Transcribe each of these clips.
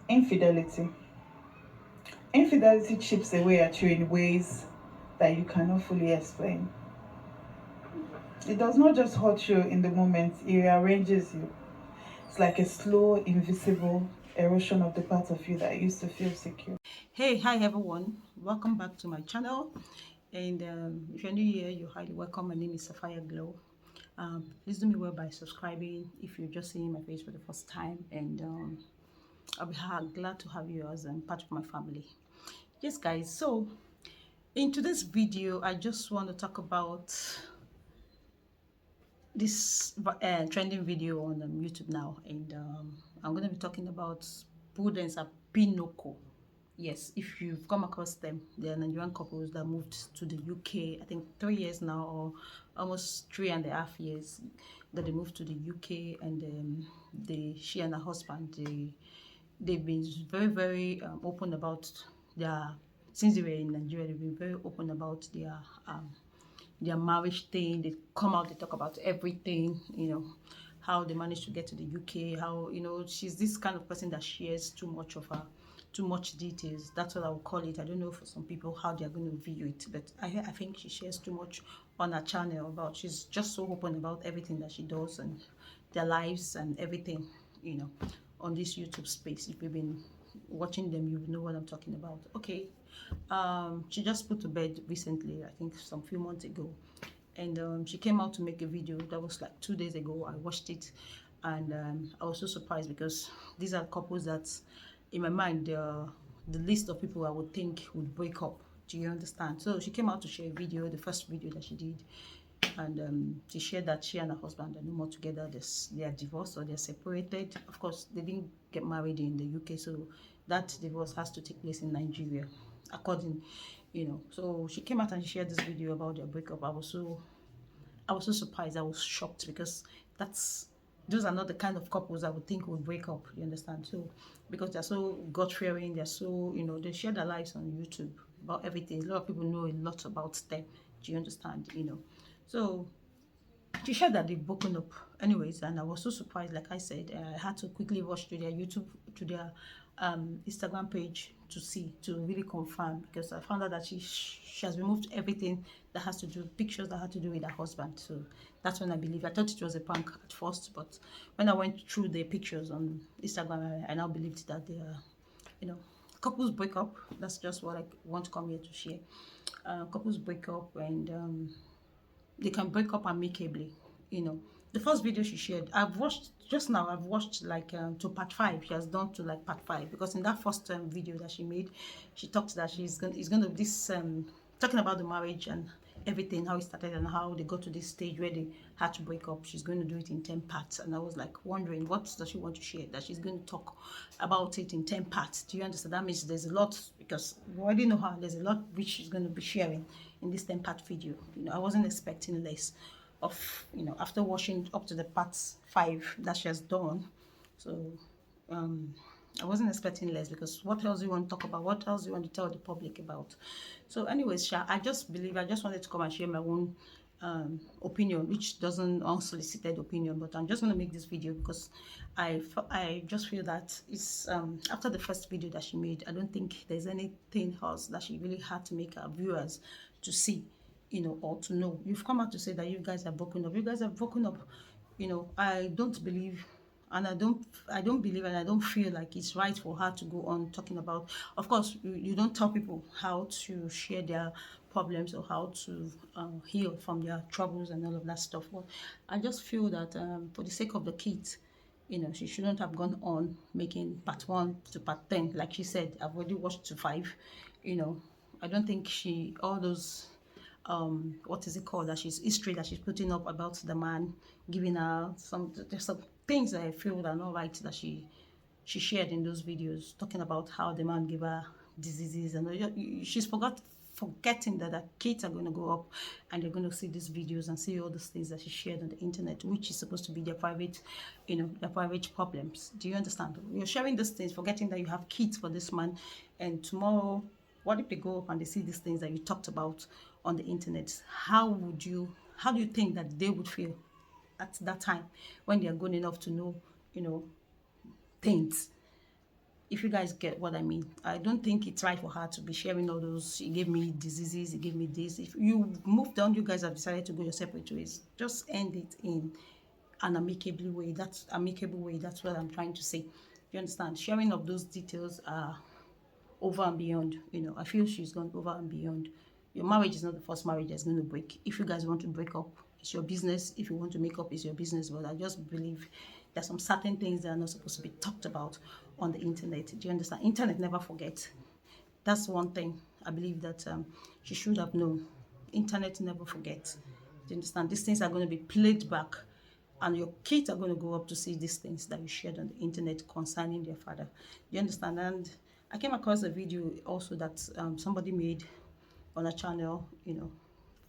Infidelity. Infidelity chips away at you in ways that you cannot fully explain. It does not just hurt you in the moment, it rearranges you. It's like a slow, invisible erosion of the part of you that used to feel secure. Hey, hi everyone. Welcome back to my channel. And if you're new here, you're highly welcome. My name is Sapphire Glow. Please do me well by subscribing if you're just seeing my face for the first time. And I'll be glad to have you as part of my family. Yes, guys. So in today's video, I just want to talk about this trending video on YouTube now, and I'm going to be talking about Prudence and Apinoko. Yes, if you've come across them, they are Nigerian couples that moved to the UK. I think 3 years now, or almost 3.5 years that they moved to the UK, and she and her husband, they've been very open about their since they were in Nigeria. They've been very open about their marriage thing. They come out, they talk about everything, how they managed to get to the UK, how, she's this kind of person that shares too much details. That's what I would call it. I don't know for some people how they're going to view it, but I think she shares too much on her channel about, she's just so open about everything that she does and their lives and everything, on this YouTube space. If you've been watching them, you know what I'm talking about. Okay. She just put to bed recently, I think some few months ago, and she came out to make a video that was like 2 days ago. I watched it, and I was so surprised because these are couples that, in my mind, they're the list of people I would think would break up. Do you understand? So she came out to share a video, the first video that she did, and she shared that she and her husband are no more together. They are divorced or they're separated. Of course, they didn't get married in the UK, so that divorce has to take place in Nigeria, according, So she came out and she shared this video about their breakup. I was so surprised. I was shocked because those are not the kind of couples I would think would break up. You understand? So because they're so God fearing, they're so, they share their lives on YouTube about everything. A lot of people know a lot about them. Do you understand? So she shared that they've broken up anyways, and I was so surprised. Like I said, I had to quickly rush to their YouTube, to their Instagram page to really confirm, because I found out that she has removed everything that has to do pictures that had to do with her husband. So that's when I believe. I thought it was a prank at first, but when I went through the pictures on Instagram, I now believed that they are, couples break up. That's just what I want to come here to share. Couples break up, and they can break up amicably. The first video she shared, I've watched just now. I've watched like to part five. She has done to like part five, because in that first video that she made, she talks that it's going to this talking about the marriage and everything, how it started and how they got to this stage where they had to break up. She's going to do it in 10 parts, and I was like wondering, what does she want to share that she's going to talk about it in 10 parts? Do you understand? That means there's a lot, because we already know her. There's a lot which she's going to be sharing in this 10-part video. I wasn't expecting less of, after watching up to the parts 5 that she has done. So um I wasn't expecting less, because what else do you want to talk about? What else do you want to tell the public about? So anyways, Sha, I just wanted to come and share my own opinion, which doesn't unsolicited opinion, but I'm just going to make this video because I just feel that it's after the first video that she made, I don't think there's anything else that she really had to make her viewers to see, or to know. You've come out to say that you guys have broken up. You guys have broken up. I don't believe, and I don't believe, and I don't feel like it's right for her to go on talking about. Of course, you don't tell people how to share their problems or how to heal from their troubles and all of that stuff. But I just feel that for the sake of the kids, she shouldn't have gone on making part 1 to part 10. Like she said, I've already watched to 5. you know I don't think all those what is it called, that she's history that she's putting up about the man giving her there's some things that I feel are not right, that she shared in those videos, talking about how the man gave her diseases, and she's forgetting that the kids are going to grow up and they're going to see these videos and see all these things that she shared on the internet, which is supposed to be their private, their private problems. Do you understand? You're sharing these things, forgetting that you have kids for this man, and tomorrow, what if they go up and they see these things that you talked about on the internet? How do you think that they would feel at that time, when they are good enough to know, things? If you guys get what I mean, I don't think it's right for her to be sharing all those. He gave me diseases, he gave me this. If you moved on, you guys have decided to go your separate ways. Just end it in an amicable way. That's amicable way. That's what I'm trying to say. You understand? Sharing of those details are over and beyond. I feel she's gone over and beyond. Your marriage is not the first marriage that's going to break. If you guys want to break up, it's your business. If you want to make up, it's your business. But I just believe there's some certain things that are not supposed to be talked about on the internet. Do you understand? Internet never forgets. That's one thing I believe that she should have known. Internet never forgets. Do you understand? These things are going to be played back, and your kids are going to go up to see these things that you shared on the internet concerning their father. Do you understand? And I came across a video also that somebody made on a channel,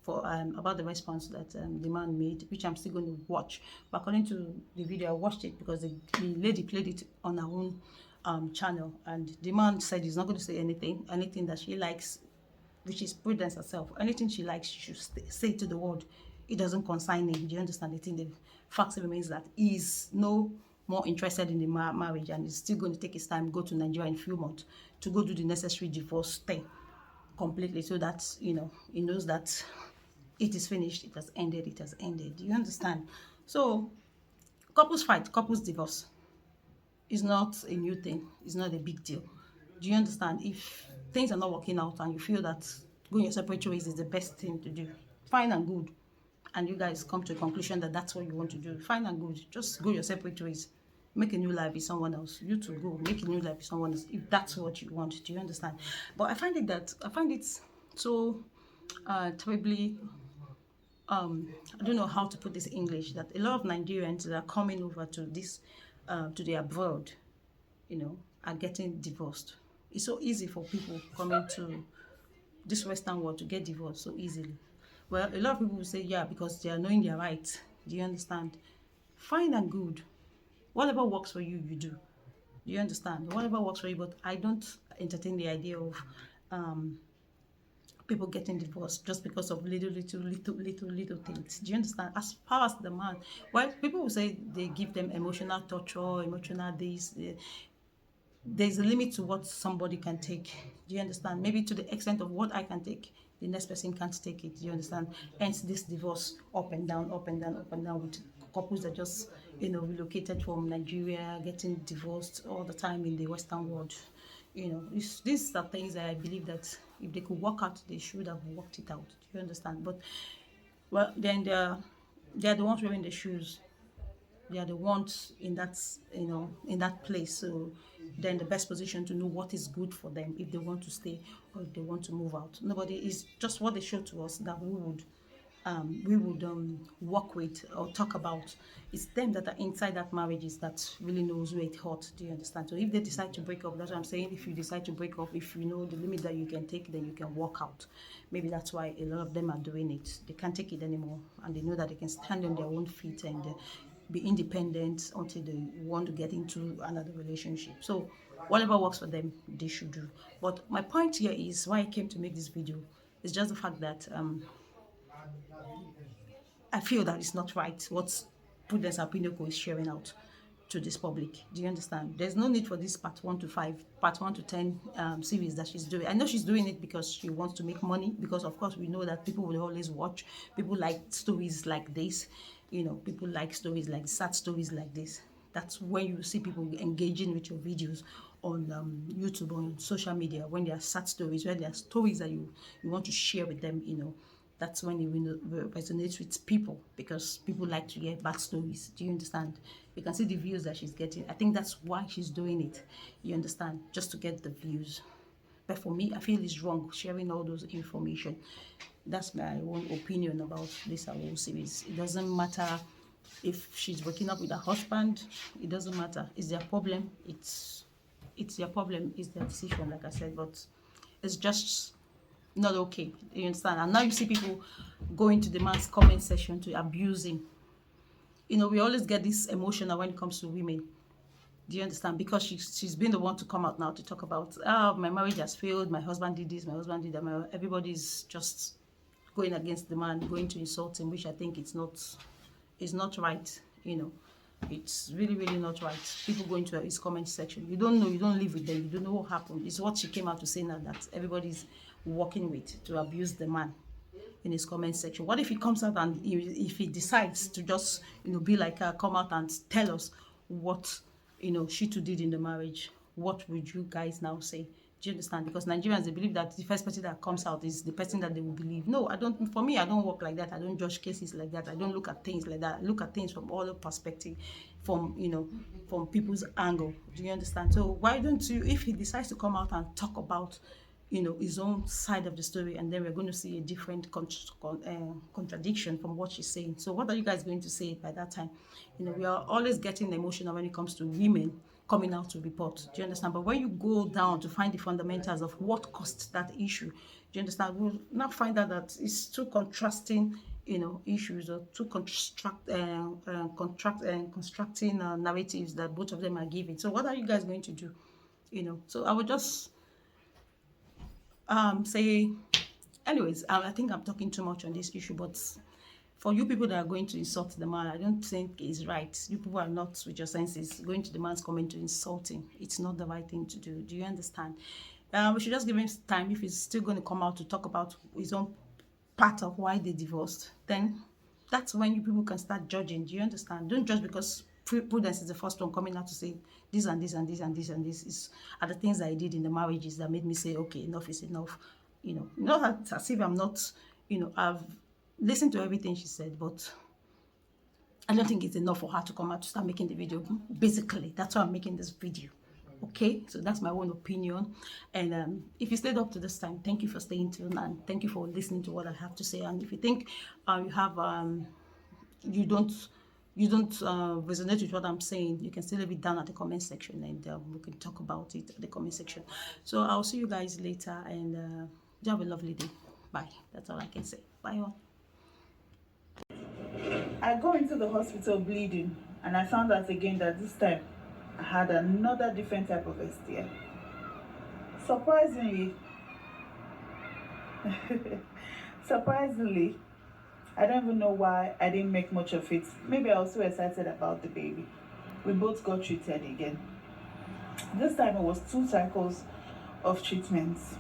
for about the response that the man made, which I'm still going to watch. But according to the video, I watched it because the lady played it on her own channel, and the man said he's not going to say anything that she likes, which is Prudence herself. Anything she likes, she should say to the world. It doesn't concern him. Do you understand? The thing, the fact remains that he's no more interested in the marriage, and he's still going to take his time, go to Nigeria in a few months to go do the necessary divorce thing completely, so that he knows that it is finished, it has ended, it has ended. Do you understand? So couples fight, couples divorce is not a new thing, it's not a big deal. Do you understand? If things are not working out and you feel that going your separate ways is the best thing to do, fine and good, and you guys come to a conclusion that that's what you want to do, fine and good, just go your separate ways. Make a new life with someone else. You to go make a new life with someone else if that's what you want. Do you understand? But I find it so terribly I don't know how to put this in English, that a lot of Nigerians that are coming over to this to the abroad, are getting divorced. It's so easy for people coming to this Western world to get divorced so easily. Well, a lot of people will say, yeah, because they are knowing their rights. Do you understand? Fine and good. Whatever works for you, you do. Do you understand? Whatever works for you, but I don't entertain the idea of people getting divorced just because of little things. Do you understand? As far as the man, well, people will say they give them emotional torture, emotional this. There's a limit to what somebody can take. Do you understand? Maybe to the extent of what I can take, the next person can't take it. Do you understand? Hence this divorce, up and down, up and down, up and down, with couples that just relocated from Nigeria, getting divorced all the time in the Western world. These are things that I believe that if they could work out, they should have worked it out. Do you understand? But well, then they're the ones wearing the shoes. They are the ones in that place. So they're in the best position to know what is good for them, if they want to stay or if they want to move out. Nobody is just what they show to us that we would work with or talk about. It's them that are inside that marriages that really knows where it hurts. Do you understand? So if they decide to break up, that's what I'm saying. If you decide to break up, if you know the limit that you can take, then you can walk out. Maybe that's why a lot of them are doing it. They can't take it anymore, and they know that they can stand on their own feet and be independent until they want to get into another relationship. So whatever works for them, they should do. But my point here is why I came to make this video is just the fact that I feel that it's not right what Prudence Apinoko is sharing out to this public. Do you understand? There's no need for this part 1 to 5, part 1 to 10 series that she's doing. I know she's doing it because she wants to make money, because of course we know that people will always watch. People like stories like this. People like stories like sad stories like this. That's when you see people engaging with your videos on YouTube, on social media, when there are sad stories, when there are stories that you want to share with them. That's when you resonate with people, because people like to hear bad stories. Do you understand? You can see the views that she's getting. I think that's why she's doing it. You understand? Just to get the views. But for me, I feel it's wrong sharing all those information. That's my own opinion about this whole series. It doesn't matter if she's breaking up with her husband. It doesn't matter. It's their problem. It's their problem. It's their decision, like I said. But it's just not okay. You understand? And now you see people going to the man's comment section to abuse him. We always get this emotional when it comes to women. Do you understand? Because she's been the one to come out now to talk about, my marriage has failed, my husband did this, my husband did that. Everybody's just going against the man, going to insult him, which I think it's not right. It's really, really not right. People go into his comment section. You don't know, you don't live with them, you don't know what happened. It's what she came out to say now that everybody's working with to abuse the man in his comment section. What if he comes out and if he decides to just, be like her, come out and tell us what, she too did in the marriage? What would you guys now say? Do you understand? Because Nigerians, they believe that the first person that comes out is the person that they will believe. No, I don't. For me, I don't work like that. I don't judge cases like that. I don't look at things like that. I look at things from all the perspective, from people's angle. Do you understand? So why don't you, if he decides to come out and talk about, his own side of the story, and then we're going to see a different contradiction from what she's saying. So what are you guys going to say by that time? We are always getting emotional when it comes to women coming out to report. Do you understand? But when you go down to find the fundamentals of what caused that issue, do you understand? We'll now find out that it's two contrasting, issues, or two constructing narratives that both of them are giving. So what are you guys going to do? So I would just say, anyways, I think I'm talking too much on this issue, but for you people that are going to insult the man, I don't think it's right. You people are not with your senses going to the man's comment to insult him. It's not the right thing to do. Do you understand? We should just give him time. If he's still going to come out to talk about his own part of why they divorced, then that's when you people can start judging. Do you understand? Don't judge because Prudence is the first one coming out to say this and this and this and this and this is are the things I did in the marriages that made me say, okay, enough is enough. Not as if I'm not, I've listened to everything she said, but I don't think it's enough for her to come out to start making the video. Basically, that's why I'm making this video. Okay, so that's my own opinion. And if you stayed up to this time, thank you for staying tuned and thank you for listening to what I have to say. And if you think you have you don't resonate with what I'm saying, you can still leave it down at the comment section, and we can talk about it at the comment section. So I'll see you guys later, and you have a lovely day. Bye. That's all I can say. Bye all. I go into the hospital bleeding, and I found out again that this time I had another different type of STI. Surprisingly, surprisingly, I don't even know why I didn't make much of it. Maybe I was so excited about the baby. We both got treated again. This time it was 2 cycles of treatments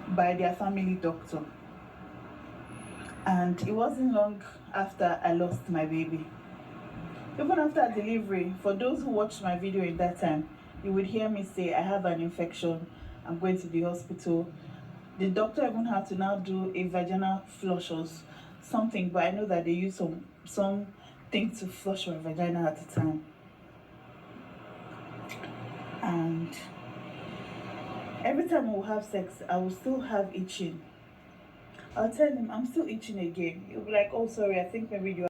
by their family doctor. And it wasn't long after I lost my baby. Even after delivery, for those who watched my video in that time, you would hear me say, I have an infection, I'm going to the hospital. The doctor even had to now do a vaginal flush or something, but I know that they use something to flush my vagina at the time. And every time we'll have sex, I will still have itching. I'll tell him, I'm still itching again. He'll be like, oh, sorry, I think maybe you